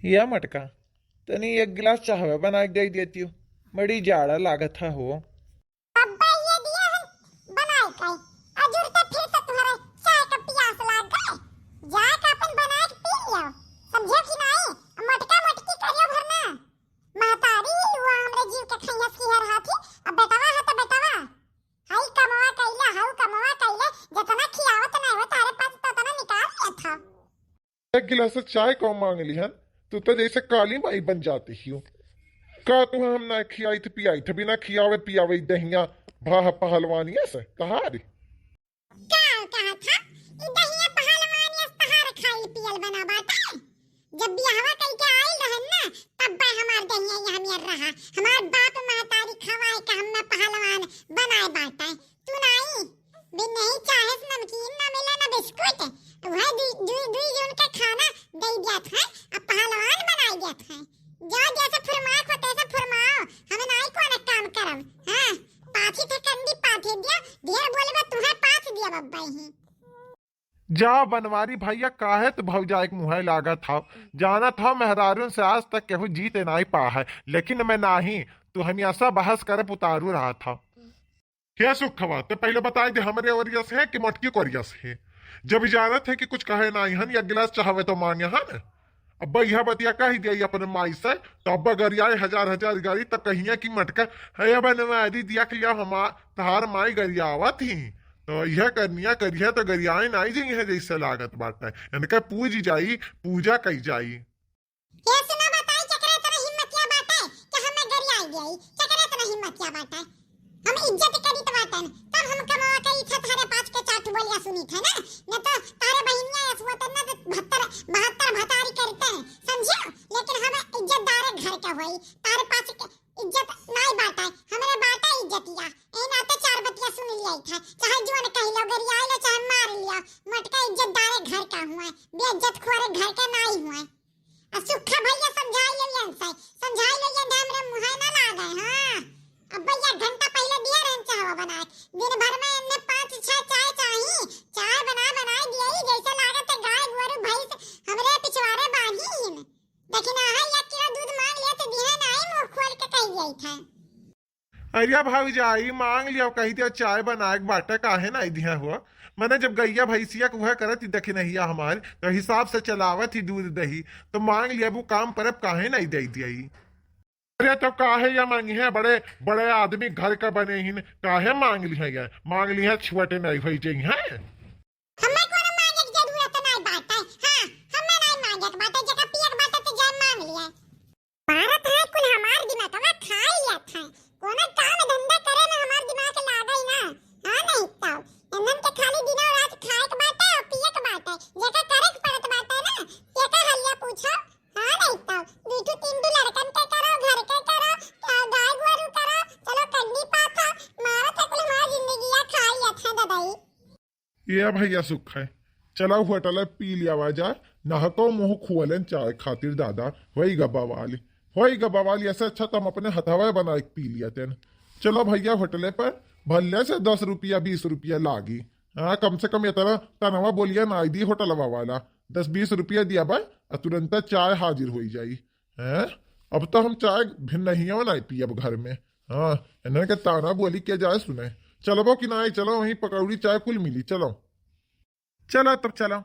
या मटका तनी एक गिलास चाहवे बना के दे देती हूँ। बड़ी जाड़ा लागत है हो। अब्बा ये दिया है बनाए कई अजूर तो फिर से तुम्हारे चाय का प्यास लाग गए। जा का अपन बना के पी लियो समझे कि नहीं। मटका मटकी करियो भरना महतारी हुआ हमरे जीव के खैया की हर हाथी। अब बेटवा है तो बेटवा हाई कमवा कइला हाउ कमवा कइले जितना खियावत नहीं हो तारे पास तो तना निकाल लिया था। एक गिलास चाय कौन मांग ली है? तू तो जैसे काली माई बन जाती हूँ। का तू हम ना खियाई थे पियाई थे बिना खियावे पियावे दहिया भाह पहलवानिया से तहारी का कहा था ई दहिया पहलवानिया तहार खाई पियल बना बाटा। जब बियाहवा कई के आइल रहन ना तब बा हमार दहिया यहाँ में रहा। हमार बाप महतारी खवाए का हम पहलवान बनाए बाटा। तू नहीं बिन नहीं चाहे नमकीन ना मिला ना बिस्कुट वह दुई जन का खाना दे दिया था। अब पहलवान बनाई दिया था। जो जैसे फरमाए को तैसे फरमाओ हमें नहीं कोने काम करब। हां पाछी थे कंडी पाथे दिया ढेर बोले बा तुम्हें पाथ दिया बब्बा ही। जा बनवारी भैया काहे तो भौजा एक मुहे लागा था। जाना था मेहरारून से आज तक केहू जीते नहीं पा है लेकिन मैं नहीं तो हमेशा बहस करे उतारू रहा था। क्या सुख खवा तो पहले बताए दे हमरे ओरिया से है कि मटकी कोरिया से है। जब इजाजत है कि कुछ कहे नहीं हन या गिलास चाहवे तो मांगे हन। अब यह बतिया कही दिया अपने माई से तो अब गरियाए हजार हजार गाड़ी तक कहिए कि मटका है बनवारी दिया कि हम तहार माई गरियावा थी तो यह करनिया करिए तो गरियाए नहीं जाइए जैसे लागत बात है इनका पूज जाई पूजा कही जाई। ये सुना बताई चकरा तरह हिम्मतिया बात है कि हमें गरियाई गई चकरा तरह हिम्मतिया बात है। हम इज्जत करी तो बातन तब हम कमावा के इच्छा थारे पाँच के चाट बोलिया सुनी थे ना न तो तारे बहिनिया ऐसो तो न 72 भतारी करते हैं समझो। लेकिन हमें इज्जतदार घर का होई तारे पाँच के इज्जत नहीं बाटा हमरे बाटा इज्जतिया ए ना तो चार बतिया सुन लिया था चाहे जो ने कह लो गरियाई लो चाहे मार लिया मटका इज्जतदार घर का हुआ बेइज्जत खोरे घर का नहीं हुआ। सुखा भैया समझाई लो यन से समझाई लो ये हमरे मुंह ना लागे। हां अब भैया घंटा पहले दिया रहन चाहवा बना दिन भर में इनने 5-6 चाय चाहिए चाय बनाई दिया ही जैसे लागत है गाय गोरू भैंस हमरे पिछवाड़े बांधी। लेकिन आहा 1 किलो दूध मांग लिया तो दिया नहीं मुंह खोल के कह गई था। अरिया भाई मांग लिया कही दिया चाय बनाए बाटा काहे नहीं दिया हुआ। मैंने जब गैया भैंसिया को वह करत देखी नहीं हमारे तो हिसाब से चलावत ही दूध दही तो मांग लिया वो काम परब काहे नहीं दे दिया। अरे तो काहे या मांगी है बड़े बड़े आदमी घर का बने ही काहे मांग ली है मांग ली है छोटे नहीं हुई चाहिए है। हमें कोनो मांगे की जरूरत नहीं बात है। हां हमें नहीं मांगे की बात है जगह पिए की बात है तो जा मांग लिया। भारत है कुल हमार दिमाग का खा लिया था कोनो काम धंधा करे में हमार दिमाग लागा ही ना। हां नहीं तो इनन के खाली दिन और रात खाए की बात है और पिए की बात है जगह करे की पड़त बात है ना ये का हलिया पूछो। हां नहीं तो दूठू तीन दू लड़कन के करो घर के करो गाय गोरू करो चलो कंडी पाथा मारो तो कुल हमार जिंदगी या खाई अच्छा ददाई। ये भैया सुख है चला होटल पी लिया जा नहको मुंह खुअलन चाय खातिर दादा वही गब्बा वाली ऐसा अच्छा तो हम अपने हथावा बना के पी लिया तेन। चलो भैया होटले पर भले से 10 रुपया 20 रुपया लागी। हाँ कम से कम ये तरह तनवा बोलिया ना दी होटलवा वाला 10-20 रुपया दिया भाई तुरंत चाय हाजिर हो जाई है। अब तो हम चाय भिन्न नहीं नहीं पी अब घर में। हाँ इन्हें के ताना बोली क्या जाए सुने चलो कि ना चलो वहीं पकौड़ी चाय कुल मिली चलो तब चलो।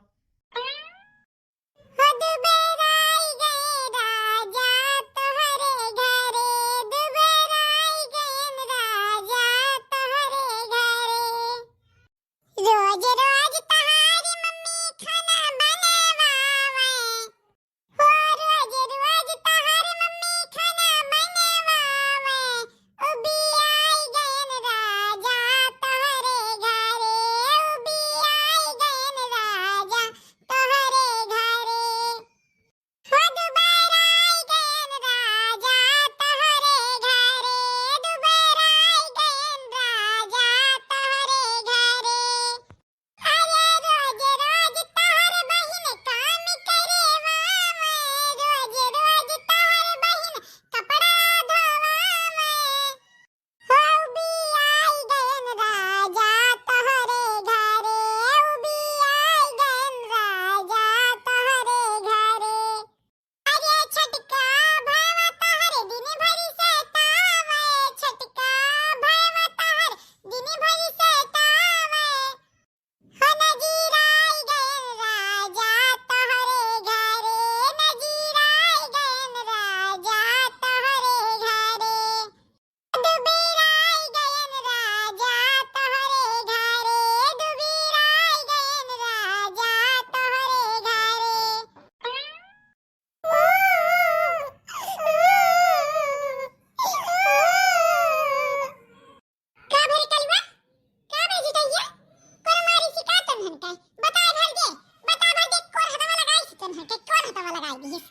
बाटे बता भर दे कौन हथवा लगाई सितन है के कौन हथवा लगाई दिस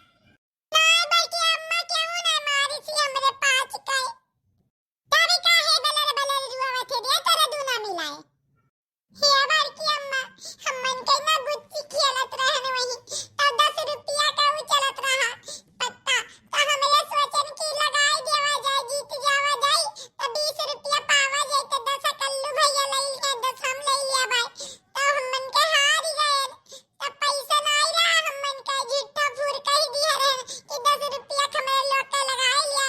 नहीं बल्कि अम्मा क्यों ना मारी सी हमरे पाँच के तभी का है बलर रुआ थे दे तेरे दूना मिलाए हे बल्कि अम्मा हम मन के ना गुच्ची खेलत रहन वही तब 10 रुपया का वो चलत रहा पत्ता तो हम ये सोचन की लगाई देवा जाए जीत जावा जाए तो 20 रुपया पावा जाए तो 10 कल्लू भैया लई के 10 हम ले लिया भाई तो हम मन के हार गए तब पैसा नहीं रहा हम मन का झूठा फूर कह दिया रहे कि 10 रुपया हमारे लोग के लगा लिया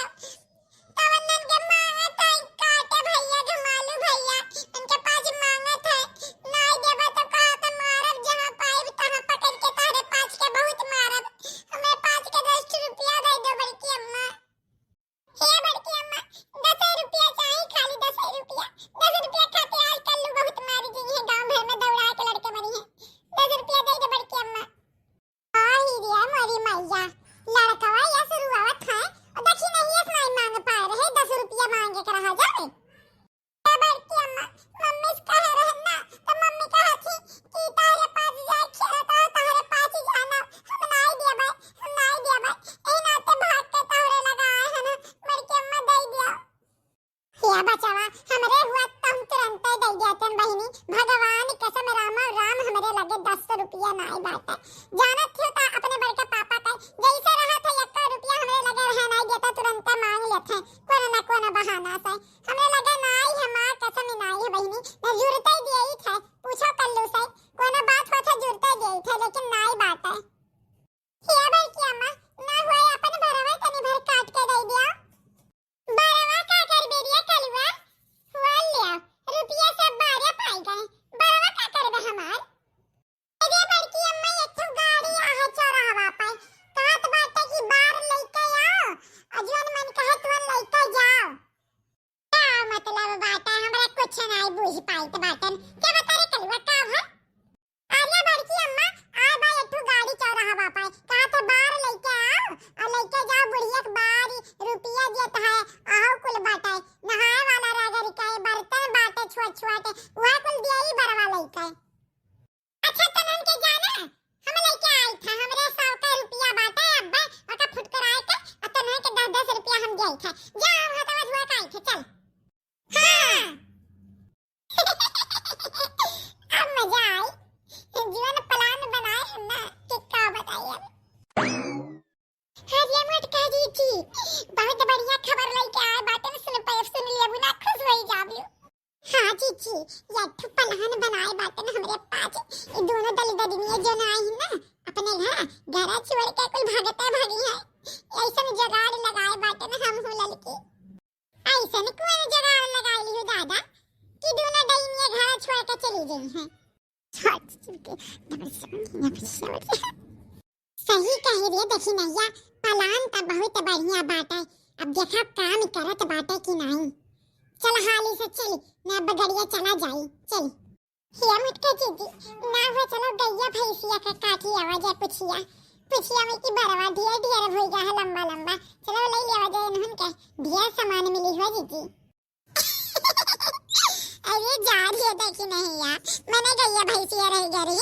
तो वन्नन के मांगा था काटे भैया घमालू भैया उनके पास मांगा था नहीं देबा तो कहा था मारब जहां पाइब तहां पकड़ के तारे पाँच के बहुत मारब हमें 5 के 10 रुपया दे दो बड़की अम्मा हे बड़की अम्मा 10 रुपया चाहिए खाली 10 रुपया खाते आज कल्लू बहुत मारी गई है गांव भर में दौड़ा के लड़के मरी है 10 रुपया दे दो बड़की अम्मा आई रे मोरी मैया लड़कवा या शुरुआत है और देखी नहीं है नहीं मांग पा रहे 10 रुपया मांगे के रहा जाए बड़की अम्मा मम्मी से कह रहे ना तो मम्मी कहा थी कि तारे पास जाए खेलता तारे पास ही जाना हम नहीं दिया भाई ए नाते भाग के तारे लगाए है ना बड़की अम्मा दे दिया या बचावा हमरे हुआ तुम तुरंत दे दिया तन बहिनी भगवान कसम राम हमरे लगे 10 रुपया नहीं बाटा जानत थियो ता अपने बड़के पापा का जैसे रहा था 1 रुपया हमरे लगे रहा नहीं देता तुरंत मांग लेते कोना बहाना से हमरे लगे नहीं हमार कसम नहीं है बहिनी मैं जुरते दिए ही था पूछो कल्लू से कोना बात होता जुरते दिए थे लेकिन नहीं बाटा हिया बड़की अम्मा ना हुआ अपन भरवा तनी भर काट के दे दिया बरवा का कर बेरिया कलवा हुआ लिया रुपया सब बारे पाई गए बरवा का करबे हमार अरे बड़की अम्मा एक तो गाड़ी आहा चौराहा पाई कहत बाटे कि बार लेके आओ अजवन मन कहे तुम लेके जाओ क्या मतलब बाटे हमरा कुछ नहीं बुझ पाई त बाटन क्या बता रे कलवा का है अरे बड़की अम्मा आ बा एक तो गाड़ी चौराहा पाई कहत बार लेके आओ और लेके जाओ बुढ़िया के बारी रुपया देत है आहो कुल बाटे नहाए वाला रगड़ के बर्तन बाटे छोटे वह कुल दियई बरवा लेके अच्छा तनन के जाना हम लेके आई था हमरे 100 का रुपया बाटे अब्बा ओका फुटकराए के और तनन के 10 रुपया हम दिए थे जा हम हतवा धुआ के आई थे चल हां अब मजा आई जीवन प्लान बनाए हम ना कि का बताइए हरिया मटका जी बहुत बढ़िया खबर लेके आए बाटे सुन लिया बुना खुश होई जाबलू हां जी ये प्लान बनाए बाटे ना हमरे पास ये दोनों दल ददनिया जो ना आई ना अपने घर छोड़ के कुल भागते भागी है ऐसन जगाड़ लगाए बाटे ना हम हो ललकी ऐसन कोई जगाड़ लगाई लियो दादा कि दोनों दइनिया घर छोड़ के चली गई हैं सही कह रही देखी नैया प्लान तो बहुत बढ़िया बाटे अब देखा काम करत बाटे कि नहीं चल हाली से चल ना बगड़िया चला जाई चल हिया मुटके दीदी ना हो चलो गैया भैंसिया का काठी आवाज है पुछिया में की बरवा ढेर हो गया है लंबा चलो ले ले आवाज इन्हन के ढेर सामान मिली हो दीदी अरे जा रही है देखी नहीं यार मैंने गैया भैंसिया रह गई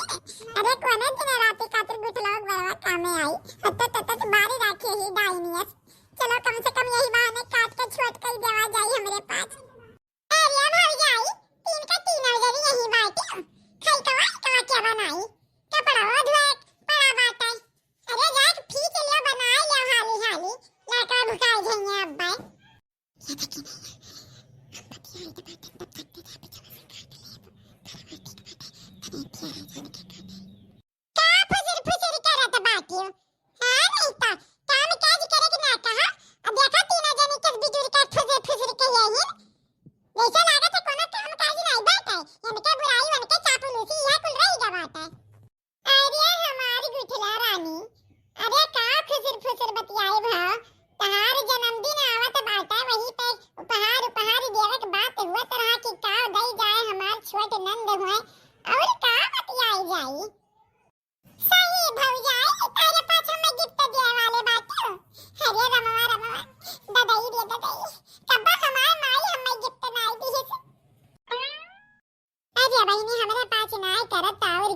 अरे कोने दिन रात खातिर गुठलोग बरवा काम में आई तत बारी राखी ही डाइनियस चलो कम से कम यही बहाने काट के छोड़ कर देवा जाए हमरे पास अरे भाई जाई 3 का 3 बजे यही बात खाई का क्या बनाई कपड़ा धोए पड़ा बात है अरे जा फीच लिया बनाए लिया हाली लड़का भुकाई जाएंगे अब्बा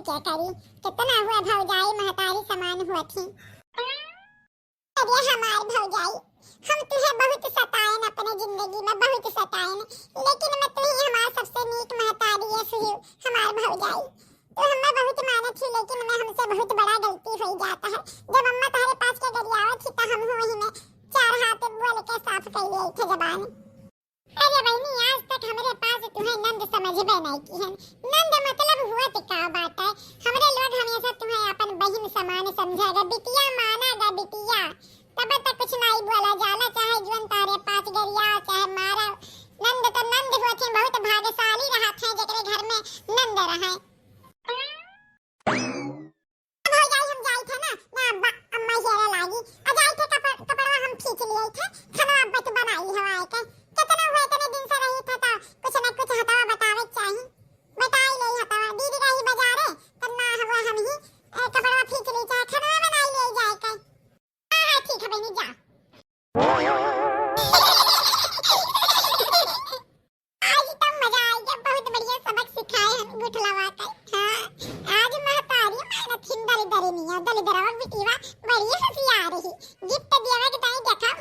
क्या करी, कितना हुआ भौजाई महतारी समान हुआ थी। अरे हमार भौजाई, हम तुम्हें बहुत सताएन, अपने जिंदगी में बहुत सताएन, लेकिन मैं तुम्हें हमार सबसे नीक महतारी है सुही हमार भौजाई। तो हमें बहुत मानत थी, लेकिन मैं हमसे बहुत बड़ा गलती हो जाता है। जब अम्मा तारे पास के गरियावत थी तो हम वही में चार हाथ बोल के साफ कर लिए थे जबान। अरे बहनी, आज तक हमारे पास तुम्हें नंद समझबे नहीं की है। नंद मतलब हुआ तो क्या बात है, हमरे लोग हमेशा तुम्हें अपन बहन समान समझेगा, बिटिया मानेगा बिटिया, तब तक कुछ नहीं बोला जाला, चाहे जीवन तारे पांच गरिया चाहे मारा। नंद तो नंद हुआ थे, बहुत भाग्यशाली रहा थे जेकरे घर में नंद रहे। भौजाई हम जाई थे ना अम्मा हेरे लागी, आ जाई थे कपड़वा हम खींच लिए थे, खाना अब तो बनाई हवाए के, कितना हुए इतने दिन से रही था तो कुछ न कुछ हतावा बतावे चाहिए, बताई ले हतावा। दीदी रही बाजारे तो ना हुआ हम ही कपड़वा खींच ली, चाहे खाना बनाई ले जाए के। हां ठीक है बहनी जा। आज तो मजा आ गया, बहुत बढ़िया सबक सिखाए हम गुठलवा के। हां आज महतारी मेहनत हिंदरी दरी नहीं दली दरवा बिटीवा बड़ी हंसी आ रही, गिफ्ट देवे के ताई देखा